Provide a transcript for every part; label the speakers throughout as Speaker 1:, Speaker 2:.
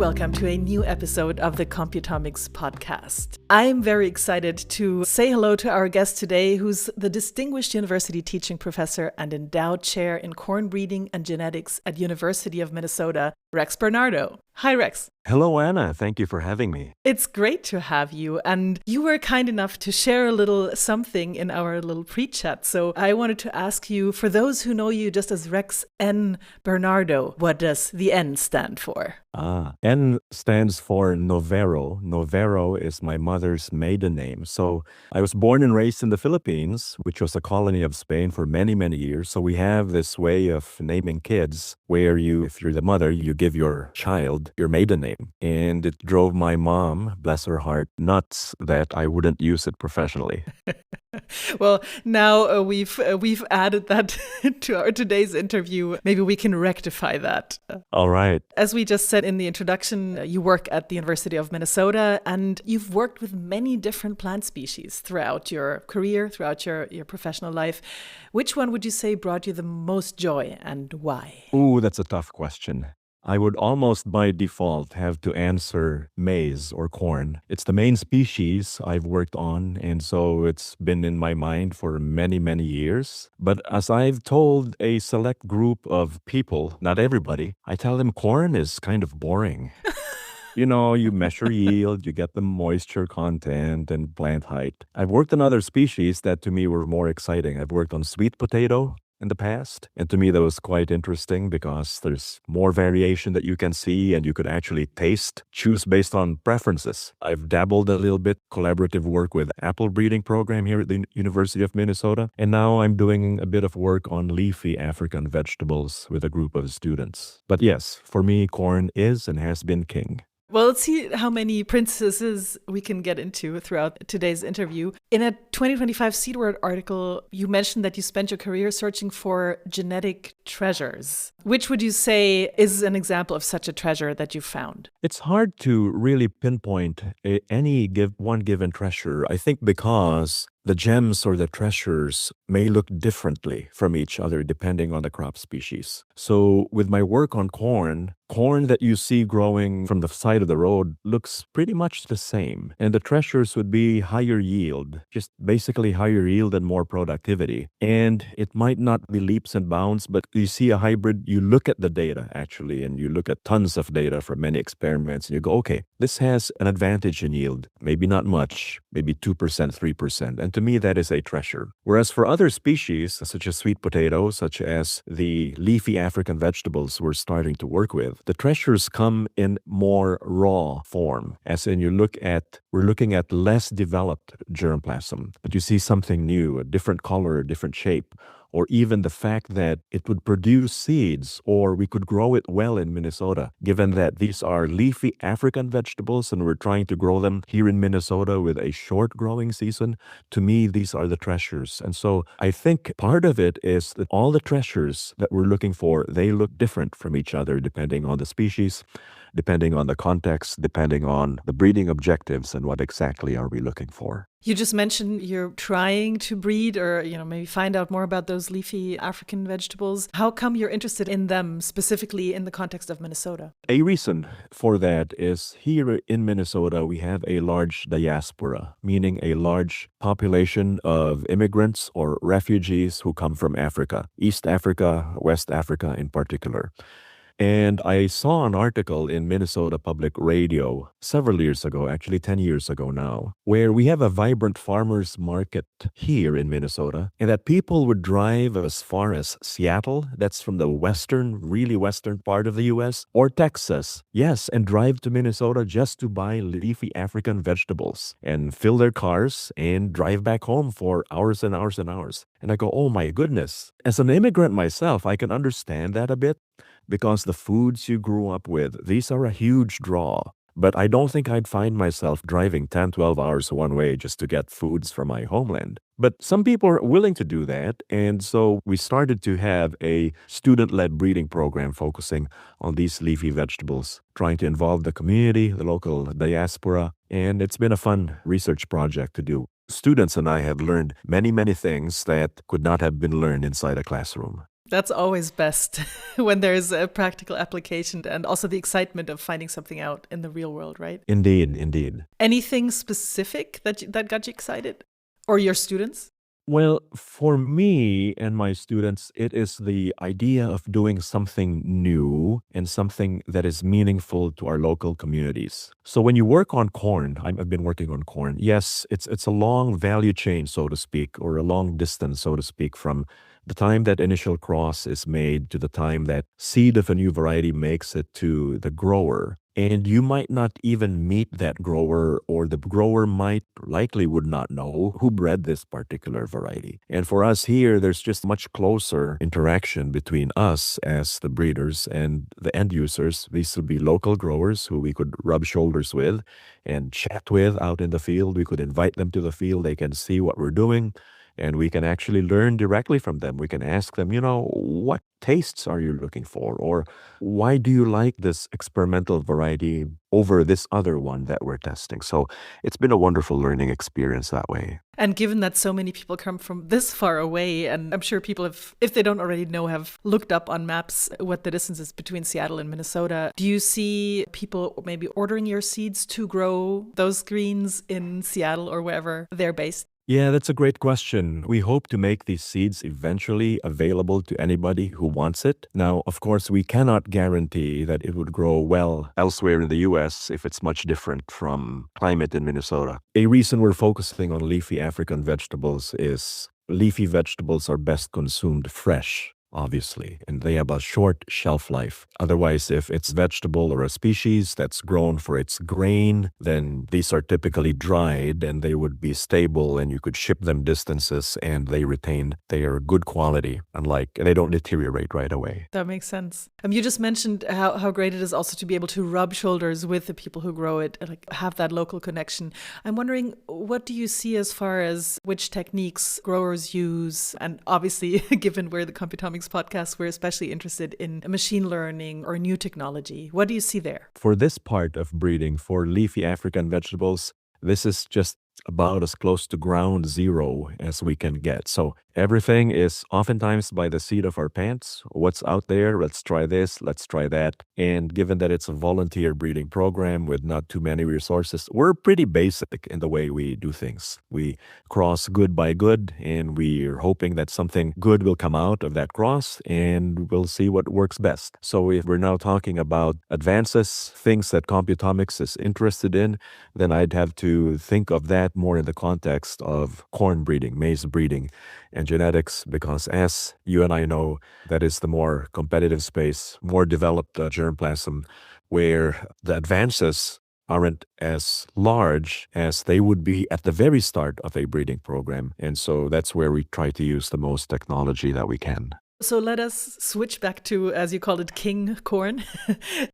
Speaker 1: welcome to a new episode of the Computomics podcast. I'm very excited to say hello to our guest today, who's the Distinguished University Teaching Professor and Endowed Chair in Corn Breeding and Genetics at University of Minnesota, Rex Bernardo. Hi, Rex.
Speaker 2: Hello, Anna. Thank you for having me.
Speaker 1: It's great to have you. And you were kind enough to share a little something in our little pre-chat. So I wanted to ask you, for those who know you just as Rex N. Bernardo, what does the N stand for?
Speaker 2: N stands for Novero. Novero is my mother's maiden name. So I was born and raised in the Philippines, which was a colony of Spain for many, many years. So we have this way of naming kids where if you're the mother, you give your child your maiden name. And it drove my mom, bless her heart, nuts that I wouldn't use it professionally.
Speaker 1: Well, now we've added that to our today's interview. Maybe we can rectify that.
Speaker 2: All right.
Speaker 1: As we just said in the introduction, you work at the University of Minnesota, and you've worked with many different plant species throughout your career, throughout your professional life. Which one would you say brought you the most joy, and why?
Speaker 2: Ooh, that's a tough question. I would almost by default have to answer maize or corn. It's the main species I've worked on, and so it's been in my mind for many, many years. But as I've told a select group of people, not everybody, I tell them corn is kind of boring. You measure yield, you get the moisture content and plant height. I've worked on other species that to me were more exciting. I've worked on sweet potato in the past. And to me, that was quite interesting because there's more variation that you can see and you could actually choose based on preferences. I've dabbled a little bit, collaborative work with apple breeding program here at the University of Minnesota. And now I'm doing a bit of work on leafy African vegetables with a group of students. But yes, for me, corn is and has been king.
Speaker 1: Well, let's see how many princesses we can get into throughout today's interview. In a 2025 Seedword article, you mentioned that you spent your career searching for genetic treasures. Which would you say is an example of such a treasure that you found?
Speaker 2: It's hard to really pinpoint one given treasure, I think, because the gems or the treasures may look differently from each other depending on the crop species. So with my work on corn that you see growing from the side of the road looks pretty much the same. And the treasures would be higher yield, just basically higher yield and more productivity. And it might not be leaps and bounds, but you see a hybrid, you look at the data actually, and you look at tons of data from many experiments, and you go, okay, this has an advantage in yield. Maybe not much, maybe 2%, 3%. And to me, that is a treasure. Whereas for other species, such as sweet potatoes, such as the leafy African vegetables we're starting to work with, the treasures come in more raw form. As in we're looking at less developed germplasm, but you see something new, a different color, a different shape, or even the fact that it would produce seeds, or we could grow it well in Minnesota, given that these are leafy African vegetables and we're trying to grow them here in Minnesota with a short growing season. To me, these are the treasures. And so I think part of it is that all the treasures that we're looking for, they look different from each other depending on the species, depending on the context, depending on the breeding objectives and what exactly are we looking for.
Speaker 1: You just mentioned you're trying to breed or, maybe find out more about those leafy African vegetables. How come you're interested in them specifically in the context of Minnesota?
Speaker 2: A reason for that is here in Minnesota, we have a large diaspora, meaning a large population of immigrants or refugees who come from Africa, East Africa, West Africa in particular. And I saw an article in Minnesota Public Radio several years ago, actually 10 years ago now, where we have a vibrant farmers market here in Minnesota, and that people would drive as far as Seattle, that's from the really western part of the U.S., or Texas, yes, and drive to Minnesota just to buy leafy African vegetables and fill their cars and drive back home for hours and hours and hours. And I go, oh my goodness. As an immigrant myself, I can understand that a bit, because the foods you grew up with, these are a huge draw. But I don't think I'd find myself driving 10, 12 hours one way just to get foods from my homeland. But some people are willing to do that. And so we started to have a student-led breeding program focusing on these leafy vegetables, trying to involve the community, the local diaspora. And it's been a fun research project to do. Students and I have learned many, many things that could not have been learned inside a classroom.
Speaker 1: That's always best when there's a practical application and also the excitement of finding something out in the real world, right?
Speaker 2: Indeed, indeed.
Speaker 1: Anything specific that got you excited? Or your students?
Speaker 2: Well, for me and my students, it is the idea of doing something new and something that is meaningful to our local communities. So when you work on corn, I've been working on corn. Yes, it's a long value chain, so to speak, or a long distance, so to speak, from the time that initial cross is made to the time that seed of a new variety makes it to the grower. And you might not even meet that grower, or the grower might likely would not know who bred this particular variety. And for us here, there's just much closer interaction between us as the breeders and the end users. These would be local growers who we could rub shoulders with and chat with out in the field. We could invite them to the field. They can see what we're doing. And we can actually learn directly from them. We can ask them, what tastes are you looking for? Or why do you like this experimental variety over this other one that we're testing? So it's been a wonderful learning experience that way.
Speaker 1: And given that so many people come from this far away, and I'm sure people have, if they don't already know, have looked up on maps what the distance is between Seattle and Minnesota, do you see people maybe ordering your seeds to grow those greens in Seattle or wherever they're based?
Speaker 2: Yeah, that's a great question. We hope to make these seeds eventually available to anybody who wants it. Now, of course, we cannot guarantee that it would grow well elsewhere in the US if it's much different from climate in Minnesota. A reason we're focusing on leafy African vegetables is leafy vegetables are best consumed fresh, obviously, and they have a short shelf life. Otherwise, if it's vegetable or a species that's grown for its grain, then these are typically dried and they would be stable and you could ship them distances and they retain their good quality, they don't deteriorate right away.
Speaker 1: That makes sense. You just mentioned how great it is also to be able to rub shoulders with the people who grow it, and have that local connection. I'm wondering, what do you see as far as which techniques growers use? And obviously, given we're the Computomics podcast, we're especially interested in machine learning or new technology. What do you see there?
Speaker 2: For this part of breeding for leafy African vegetables, this is just about as close to ground zero as we can get. So everything is oftentimes by the seat of our pants. What's out there? Let's try this. Let's try that. And given that it's a volunteer breeding program with not too many resources, we're pretty basic in the way we do things. We cross good by good, and we're hoping that something good will come out of that cross, and we'll see what works best. So if we're now talking about advances, things that Computomics is interested in, then I'd have to think of that more in the context of corn breeding, maize breeding, and genetics, because as you and I know, that is the more competitive space, more developed germplasm, where the advances aren't as large as they would be at the very start of a breeding program. And so that's where we try to use the most technology that we can.
Speaker 1: So let us switch back to, as you called it, king corn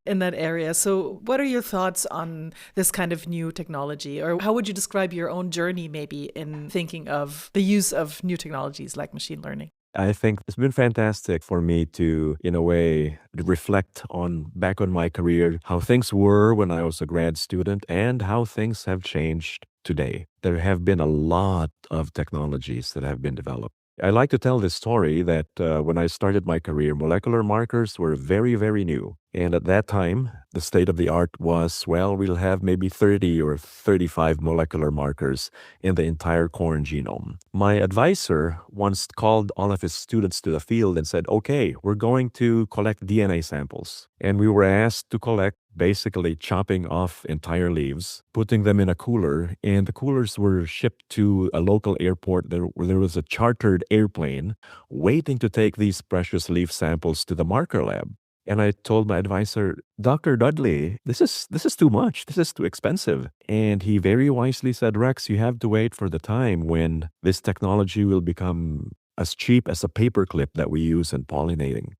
Speaker 1: in that area. So what are your thoughts on this kind of new technology? Or how would you describe your own journey maybe in thinking of the use of new technologies like machine learning?
Speaker 2: I think it's been fantastic for me to, in a way, reflect on back on my career, how things were when I was a grad student and how things have changed today. There have been a lot of technologies that have been developed. I like to tell this story that when I started my career, molecular markers were very, very new. And at that time, the state of the art was, well, we'll have maybe 30 or 35 molecular markers in the entire corn genome. My advisor once called all of his students to the field and said, okay, we're going to collect DNA samples. And we were asked to collect basically chopping off entire leaves, putting them in a cooler, and the coolers were shipped to a local airport where there was a chartered airplane waiting to take these precious leaf samples to the marker lab. And I told my advisor, Dr. Dudley, this is too much. This is too expensive. And he very wisely said, Rex, you have to wait for the time when this technology will become as cheap as a paperclip that we use in pollinating.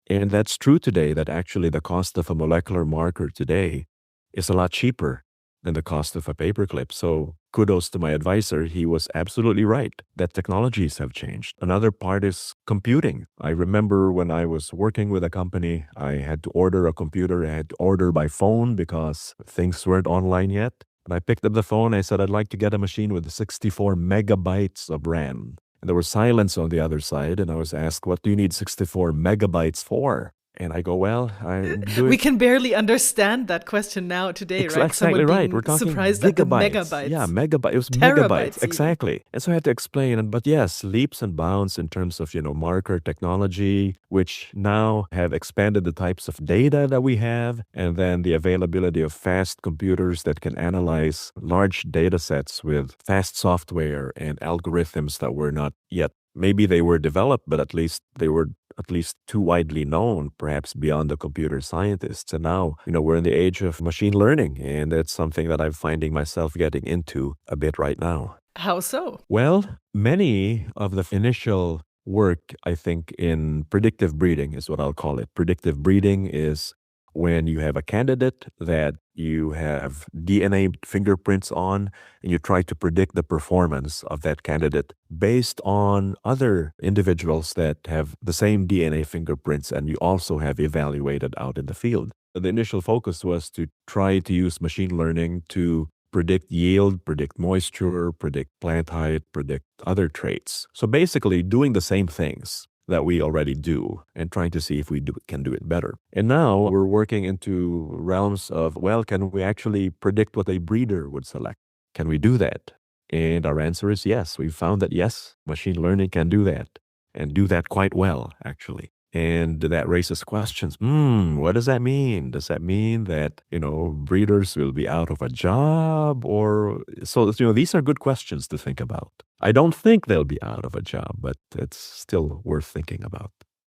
Speaker 2: And that's true today, that actually the cost of a molecular marker today is a lot cheaper than the cost of a paperclip. So kudos to my advisor. He was absolutely right that technologies have changed. Another part is computing. I remember when I was working with a company, I had to order a computer. I had to order by phone because things weren't online yet. And I picked up the phone. I said, I'd like to get a machine with 64 megabytes of RAM. And there was silence on the other side. And I was asked, what do you need 64 megabytes for? And I go, well, I'm
Speaker 1: We
Speaker 2: doing
Speaker 1: can barely understand that question now today, right?
Speaker 2: exactly
Speaker 1: Someone
Speaker 2: right. We're
Speaker 1: being
Speaker 2: talking
Speaker 1: surprised at the
Speaker 2: gigabytes. Yeah,
Speaker 1: megabytes,
Speaker 2: megabytes. It was megabytes.
Speaker 1: terabytes even.
Speaker 2: Exactly. And so I had to explain. But yes, leaps and bounds in terms of, marker technology, which now have expanded the types of data that we have, and then the availability of fast computers that can analyze large data sets with fast software and algorithms that were not yet, maybe they were developed, but at least they were at least too widely known, perhaps beyond the computer scientists. And now, we're in the age of machine learning, and it's something that I'm finding myself getting into a bit right now.
Speaker 1: How so?
Speaker 2: Well, many of the initial work, I think, in predictive breeding is what I'll call it. Predictive breeding is when you have a candidate that you have DNA fingerprints on, and you try to predict the performance of that candidate based on other individuals that have the same DNA fingerprints and you also have evaluated out in the field. The initial focus was to try to use machine learning to predict yield, predict moisture, predict plant height, predict other traits. So basically doing the same things that we already do and trying to see if we can do it better. And now we're working into realms of, well, can we actually predict what a breeder would select? Can we do that? And our answer is yes. We've found that yes, machine learning can do that and do that quite well, actually. And that raises questions. What does that mean? Does that mean that, breeders will be out of a job? Or so, these are good questions to think about. I don't think they'll be out of a job, but it's still worth thinking about.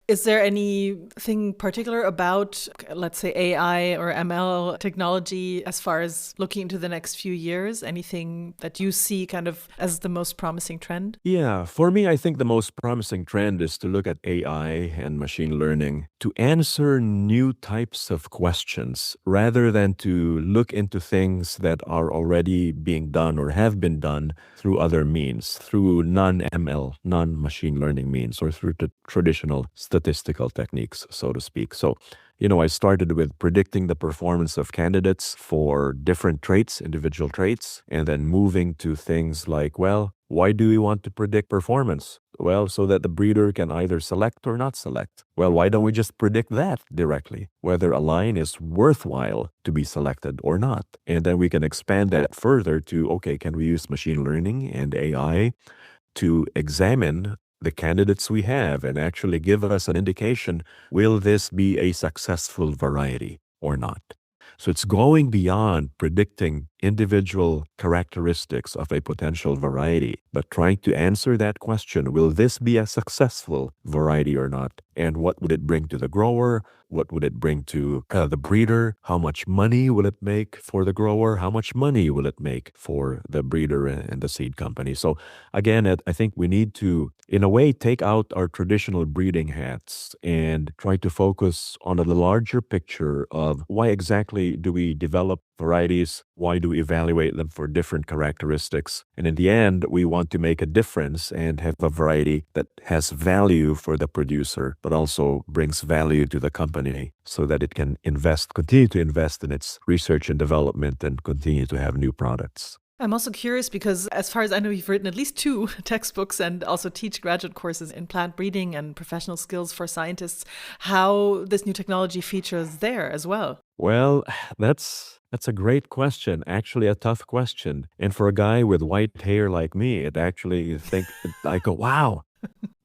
Speaker 1: Is there anything particular about, let's say, AI or ML technology as far as looking into the next few years? Anything that you see kind of as the most promising trend?
Speaker 2: Yeah, for me, I think the most promising trend is to look at AI and machine learning to answer new types of questions rather than to look into things that are already being done or have been done through other means, through non-ML, non-machine learning means, or through the traditional statistical techniques, so to speak. So, I started with predicting the performance of candidates for different traits, individual traits, and then moving to things like, well, why do we want to predict performance? Well, so that the breeder can either select or not select. Well, why don't we just predict that directly, whether a line is worthwhile to be selected or not? And then we can expand that further to, okay, can we use machine learning and AI to examine the candidates we have and actually give us an indication, will this be a successful variety or not? So it's going beyond predicting individual characteristics of a potential variety, but trying to answer that question, will this be a successful variety or not? And what would it bring to the grower? What would it bring to the breeder? How much money will it make for the grower? How much money will it make for the breeder and the seed company? So again, I think we need to, in a way, take out our traditional breeding hats and try to focus on the larger picture of why exactly do we develop varieties? Why do we evaluate them for different characteristics? And in the end, we want to make a difference and have a variety that has value for the producer, but also brings value to the company so that it can continue to invest in its research and development and continue to have new products.
Speaker 1: I'm also curious because as far as I know, you've written at least 2 textbooks and also teach graduate courses in plant breeding and professional skills for scientists, how this new technology features there as well.
Speaker 2: Well, that's a great question, actually a tough question. And for a guy with white hair like me, I go, wow,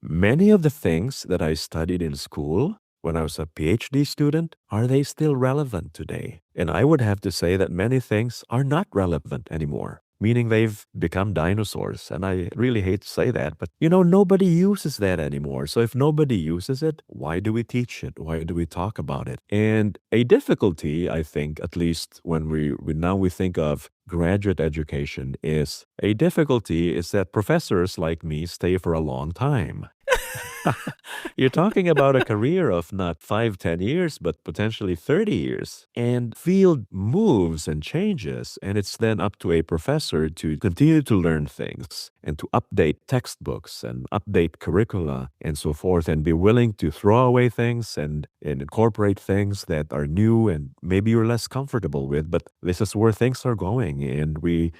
Speaker 2: many of the things that I studied in school when I was a PhD student, are they still relevant today? And I would have to say that many things are not relevant anymore, meaning they've become dinosaurs. And I really hate to say that, but nobody uses that anymore. So if nobody uses it, why do we teach it? Why do we talk about it? And a difficulty, I think, at least when we think of graduate education, is that professors like me stay for a long time. You're talking about a career of not 5, 10 years, but potentially 30 years. And field moves and changes. And it's then up to a professor to continue to learn things and to update textbooks and update curricula and so forth, and be willing to throw away things and incorporate things that are new and maybe you're less comfortable with. But this is where things are going. And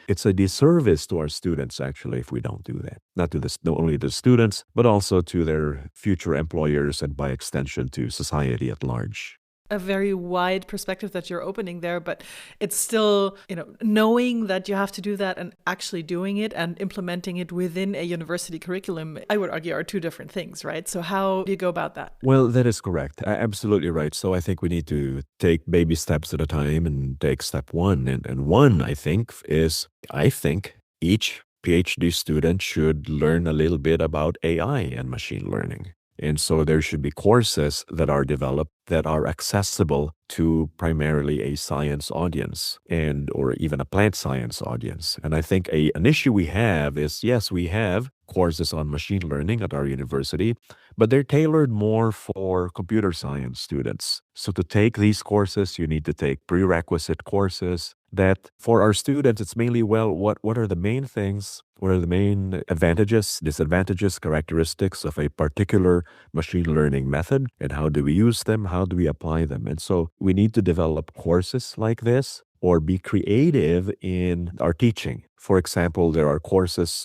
Speaker 2: it's a disservice to our students, actually, if we don't do that. Not to not only the students, but also to their future employers and by extension to society at large.
Speaker 1: A very wide perspective that you're opening there, but it's still, knowing that you have to do that and actually doing it and implementing it within a university curriculum, I would argue, are two different things, right? So how do you go about that?
Speaker 2: Well, that is correct. Absolutely right. So I think we need to take baby steps at a time and take step one. And one, I think each PhD student should learn a little bit about AI and machine learning. And so there should be courses that are developed that are accessible to primarily a science audience or even a plant science audience. And I think an issue we have is, yes, we have courses on machine learning at our university, but they're tailored more for computer science students. So to take these courses, you need to take prerequisite courses that for our students, it's mainly, what are the main things? What are the main advantages, disadvantages, characteristics of a particular machine learning method? And how do we use them? How do we apply them? And so we need to develop courses like this or be creative in our teaching. For example, there are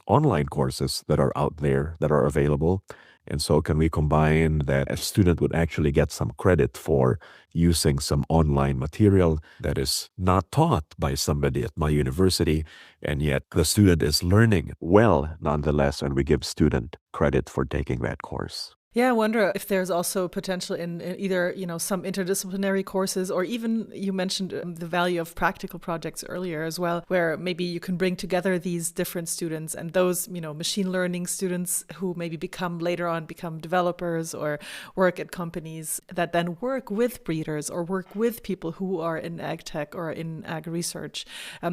Speaker 2: online courses that are out there that are available. And so can we combine that a student would actually get some credit for using some online material that is not taught by somebody at my university, and yet the student is learning well nonetheless, and we give student credit for taking that course.
Speaker 1: Yeah, I wonder if there's also potential in either, some interdisciplinary courses, or even you mentioned the value of practical projects earlier as well, where maybe you can bring together these different students and those, machine learning students who maybe later on become developers or work at companies that then work with breeders or work with people who are in ag tech or in ag research.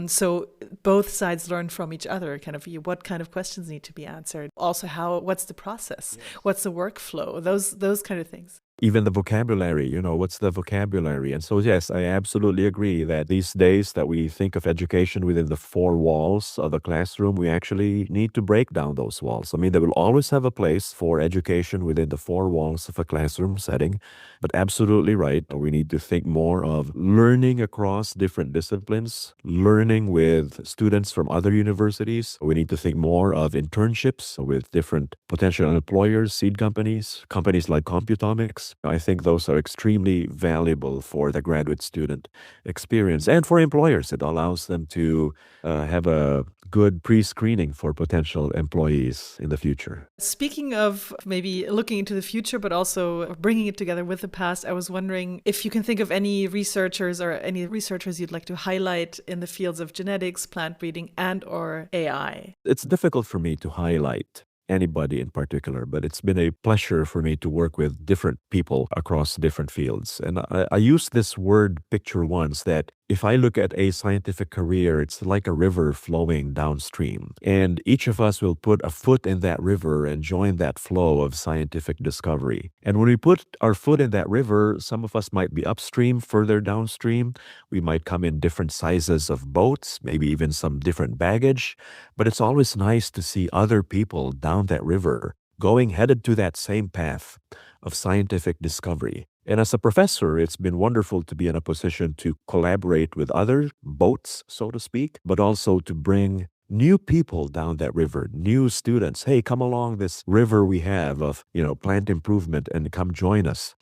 Speaker 1: So both sides learn from each other, what kind of questions need to be answered. Also, what's the process? Yes. What's the workflow? Those kind of things.
Speaker 2: Even the vocabulary, what's the vocabulary? And so, yes, I absolutely agree that these days that we think of education within the four walls of the classroom, we actually need to break down those walls. I mean, there will always have a place for education within the four walls of a classroom setting, but absolutely right. We need to think more of learning across different disciplines, learning with students from other universities. We need to think more of internships with different potential employers, seed companies like Computomics. I think those are extremely valuable for the graduate student experience and for employers. It allows them to have a good pre-screening for potential employees in the future.
Speaker 1: Speaking of maybe looking into the future, but also bringing it together with the past, I was wondering if you can think of any researchers you'd like to highlight in the fields of genetics, plant breeding, and or AI.
Speaker 2: It's difficult for me to highlight anybody in particular, but it's been a pleasure for me to work with different people across different fields. And I used this word picture once, that if I look at a scientific career, it's like a river flowing downstream. And each of us will put a foot in that river and join that flow of scientific discovery. And when we put our foot in that river, some of us might be upstream, further downstream. We might come in different sizes of boats, maybe even some different baggage. But it's always nice to see other people down that river headed to that same path of scientific discovery. And as a professor, it's been wonderful to be in a position to collaborate with other boats, so to speak, but also to bring new people down that river, new students. Hey, come along this river we have of, plant improvement and come join us.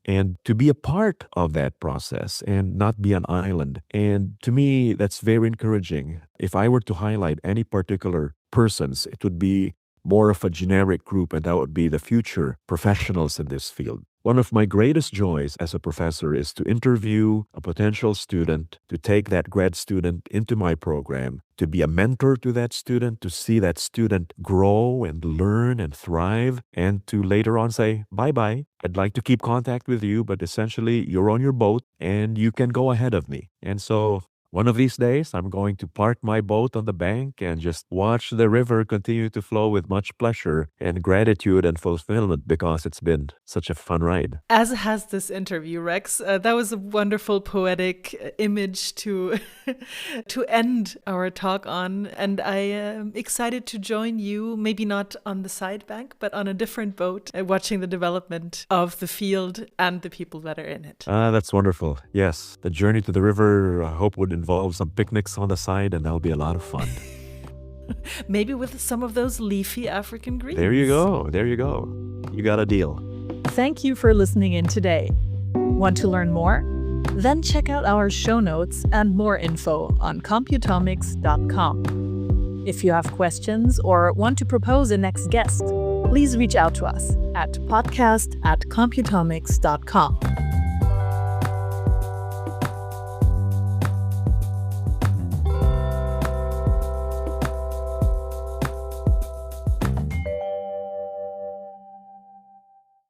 Speaker 2: And to be a part of that process and not be an island. And to me, that's very encouraging. If I were to highlight any particular persons, it would be more of a generic group, and that would be the future professionals in this field. One of my greatest joys as a professor is to interview a potential student, to take that grad student into my program, to be a mentor to that student, to see that student grow and learn and thrive, and to later on say, bye-bye. I'd like to keep contact with you, but essentially you're on your boat and you can go ahead of me. And so One of these days, I'm going to park my boat on the bank and just watch the river continue to flow with much pleasure and gratitude and fulfillment because it's been such a fun ride.
Speaker 1: As has this interview, Rex. That was a wonderful poetic image to to end our talk on. And I am excited to join you, maybe not on the side bank, but on a different boat, watching the development of the field and the people that are in it.
Speaker 2: That's wonderful. Yes, the journey to the river, I hope, would involve some picnics on the side, and that'll be a lot of fun.
Speaker 1: Maybe with some of those leafy African greens.
Speaker 2: There you go. There you go. You got a deal.
Speaker 1: Thank you for listening in today. Want to learn more? Then check out our show notes and more info on Computomics.com. If you have questions or want to propose a next guest, please reach out to us at podcast@Computomics.com.